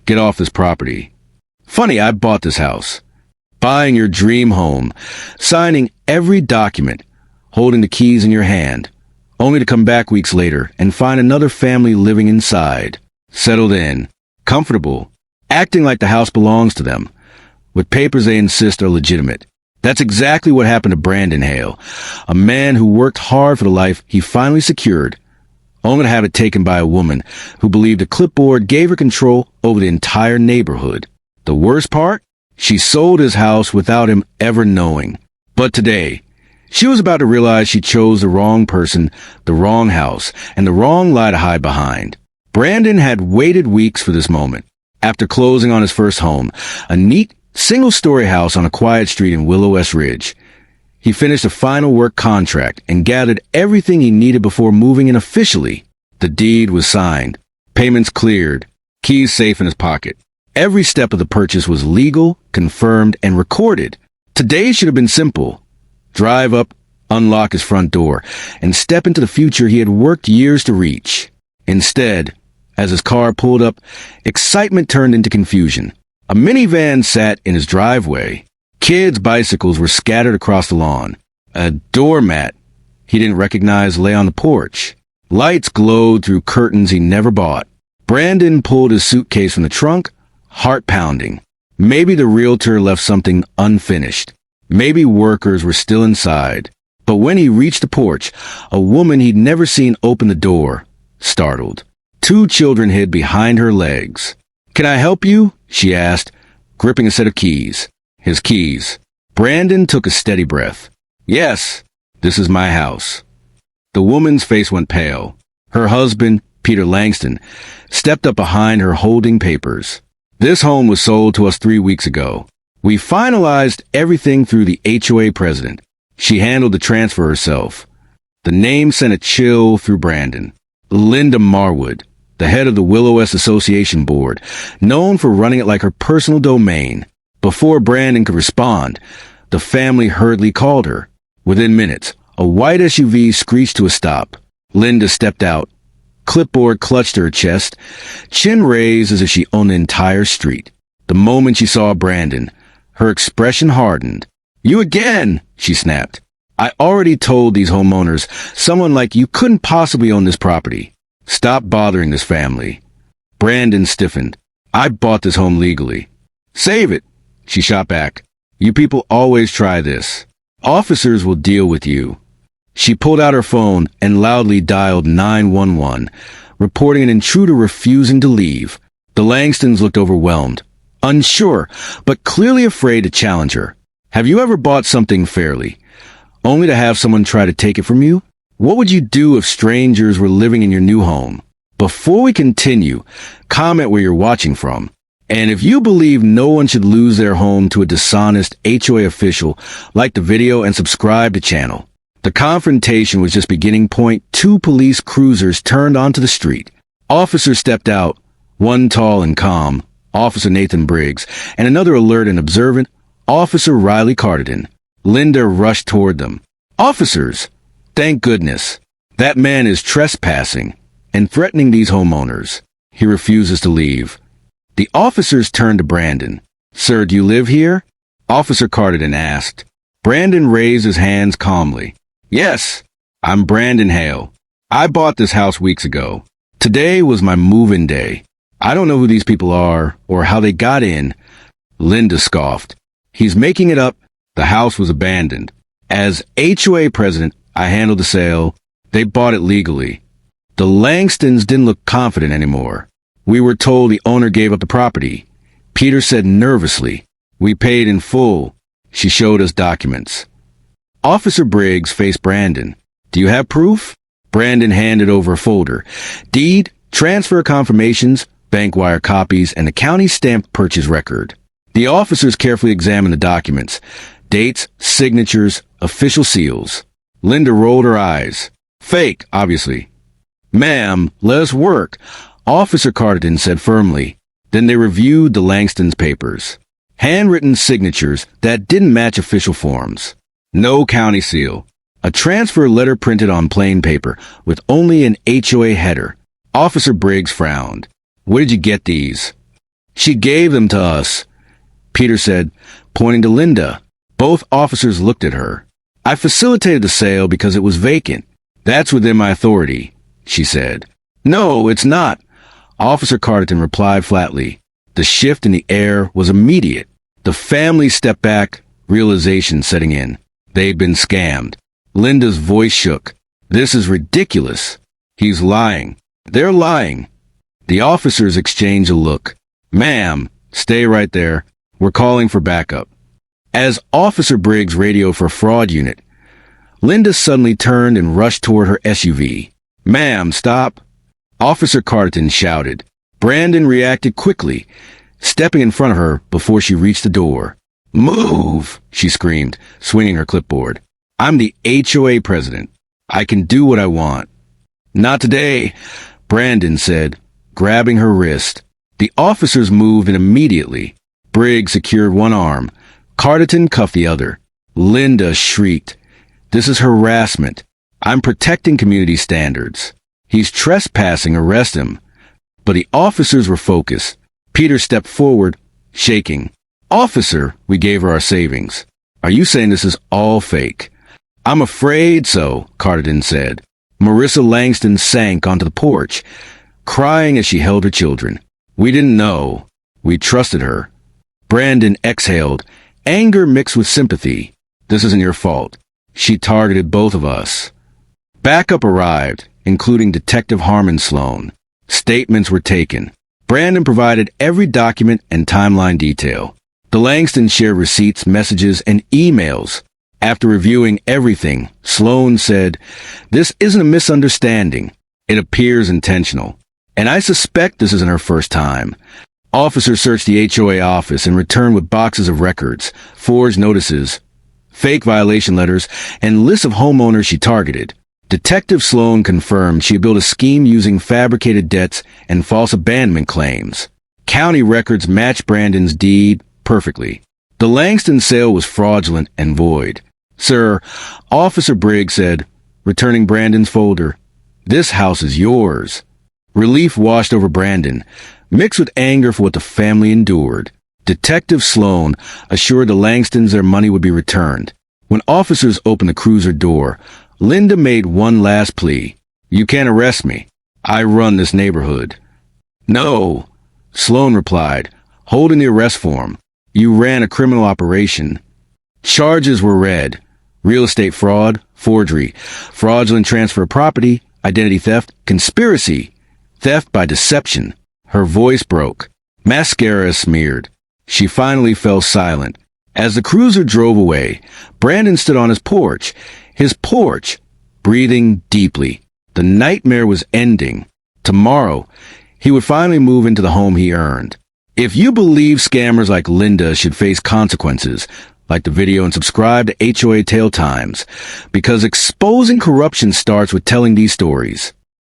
Get off this property. Funny, I bought this house. Buying your dream home, signing every document, holding the keys in your hand, only to come back weeks later and find another family living inside, settled in, comfortable, acting like the house belongs to them, with papers they insist are legitimate. That's exactly what happened to Brandon Hale, a man who worked hard for the life he finally secured, only to have it taken by a woman who believed a clipboard gave her control over the entire neighborhood. The worst part? She sold his house without him ever knowing. But today, she was about to realize she chose the wrong person, the wrong house, and the wrong lie to hide behind. Brandon had waited weeks for this moment. After closing on his first home, a neat, single-story house on a quiet street in Willow West Ridge, he finished a final work contract and gathered everything he needed before moving in officially. The deed was signed, payments cleared, keys safe in his pocket. Every step of the purchase was legal, confirmed, and recorded. Today should have been simple. Drive up, unlock his front door, and step into the future he had worked years to reach. Instead, as his car pulled up, excitement turned into confusion. A minivan sat in his driveway. Kids' bicycles were scattered across the lawn. A doormat he didn't recognize lay on the porch. Lights glowed through curtains he never bought. Brandon pulled his suitcase from the trunk, heart pounding. Maybe the realtor left something unfinished. Maybe workers were still inside. But when he reached the porch, a woman he'd never seen opened the door, startled. 2 children hid behind her legs. "Can I help you?" she asked, gripping a set of keys. His keys. Brandon took a steady breath. "Yes, this is my house." The woman's face went pale. Her husband, Peter Langston, stepped up behind her holding papers. "This home was sold to us 3 weeks ago. We finalized everything through the HOA president. She handled the transfer herself." The name sent a chill through Brandon. Linda Marwood, the head of the Willow West Association Board, known for running it like her personal domain. Before Brandon could respond, the family hurriedly called her. Within minutes, a white SUV screeched to a stop. Linda stepped out, clipboard clutched to her chest, chin raised as if she owned the entire street. The moment she saw Brandon, her expression hardened. "You again!" she snapped. "I already told these homeowners someone like you couldn't possibly own this property. Stop bothering this family." Brandon stiffened. "I bought this home legally." "Save it," she shot back. "You people always try this. Officers will deal with you." She pulled out her phone and loudly dialed 911, reporting an intruder refusing to leave. The Langstons looked overwhelmed, unsure, but clearly afraid to challenge her. Have you ever bought something fairly, only to have someone try to take it from you? What would you do if strangers were living in your new home? Before we continue, comment where you're watching from. And if you believe no one should lose their home to a dishonest HOA official, like the video and subscribe to the channel. The confrontation was just beginning point. 2 police cruisers turned onto the street. Officers stepped out, one tall and calm, Officer Nathan Briggs, and another alert and observant, Officer Riley Cardigan. Linda rushed toward them. "Officers! Thank goodness. That man is trespassing and threatening these homeowners. He refuses to leave." The officers turned to Brandon. "Sir, do you live here?" Officer Cardigan asked. Brandon raised his hands calmly. "Yes, I'm Brandon Hale. I bought this house weeks ago. Today was my move-in day. I don't know who these people are or how they got in." Linda scoffed. "He's making it up. The house was abandoned. As HOA president, I handled the sale. They bought it legally." The Langstons didn't look confident anymore. "We were told the owner gave up the property," Peter said nervously. "We paid in full." She showed us documents. Officer Briggs faced Brandon. "Do you have proof?" Brandon handed over a folder. Deed, transfer confirmations, bank wire copies, and the county stamped purchase record. The officers carefully examined the documents. Dates, signatures, official seals. Linda rolled her eyes. "Fake, obviously." "Ma'am, let us work," Officer Cardigan said firmly. Then they reviewed the Langstons' papers. Handwritten signatures that didn't match official forms. No county seal. A transfer letter printed on plain paper with only an HOA header. Officer Briggs frowned. "Where did you get these?" She gave them to us, Peter said, pointing to Linda. Both officers looked at her. I facilitated the sale because it was vacant. That's within my authority, she said. No, it's not, Officer Carterton replied flatly. The shift in the air was immediate. The family stepped back, realization setting in. They'd been scammed. Linda's voice shook. This is ridiculous. He's lying. They're lying. The officers exchanged a look. Ma'am, stay right there. We're calling for backup. As Officer Briggs radioed for a fraud unit, Linda suddenly turned and rushed toward her SUV. Ma'am, stop. Officer Carterton shouted. Brandon reacted quickly, stepping in front of her before she reached the door. Move, she screamed, swinging her clipboard. I'm the HOA president. I can do what I want. Not today, Brandon said, grabbing her wrist. The officers moved in immediately. Briggs secured one arm. Carterton cuffed the other. Linda shrieked. This is harassment. I'm protecting community standards. He's trespassing, arrest him. But the officers were focused. Peter stepped forward, shaking. Officer, we gave her our savings. Are you saying this is all fake? I'm afraid so, Carterton said. Marissa Langston sank onto the porch, crying as she held her children. We didn't know. We trusted her. Brandon exhaled, anger mixed with sympathy. This isn't your fault. She targeted both of us. Backup arrived, including Detective Harmon Sloan. Statements were taken. Brandon provided every document and timeline detail. The Langstons shared receipts, messages, and emails. After reviewing everything, Sloan said, This isn't a misunderstanding. It appears intentional. And I suspect this isn't her first time. Officers searched the HOA office and returned with boxes of records, forged notices, fake violation letters, and lists of homeowners she targeted. Detective Sloan confirmed she had built a scheme using fabricated debts and false abandonment claims. County records matched Brandon's deed perfectly. The Langston sale was fraudulent and void. Sir, Officer Briggs said, returning Brandon's folder, This house is yours. Relief washed over Brandon, mixed with anger for what the family endured. Detective Sloan assured the Langstons their money would be returned. When officers opened the cruiser door, Linda made one last plea. You can't arrest me. I run this neighborhood. No, Sloan replied, holding the arrest form. You ran a criminal operation. Charges were read. Real estate fraud, forgery, fraudulent transfer of property, identity theft, conspiracy, theft by deception. Her voice broke. Mascara smeared. She finally fell silent. As the cruiser drove away, Brandon stood on his porch, breathing deeply. The nightmare was ending. Tomorrow, he would finally move into the home he earned. If you believe scammers like Linda should face consequences, like the video and subscribe to HOA Tale Times, because exposing corruption starts with telling these stories.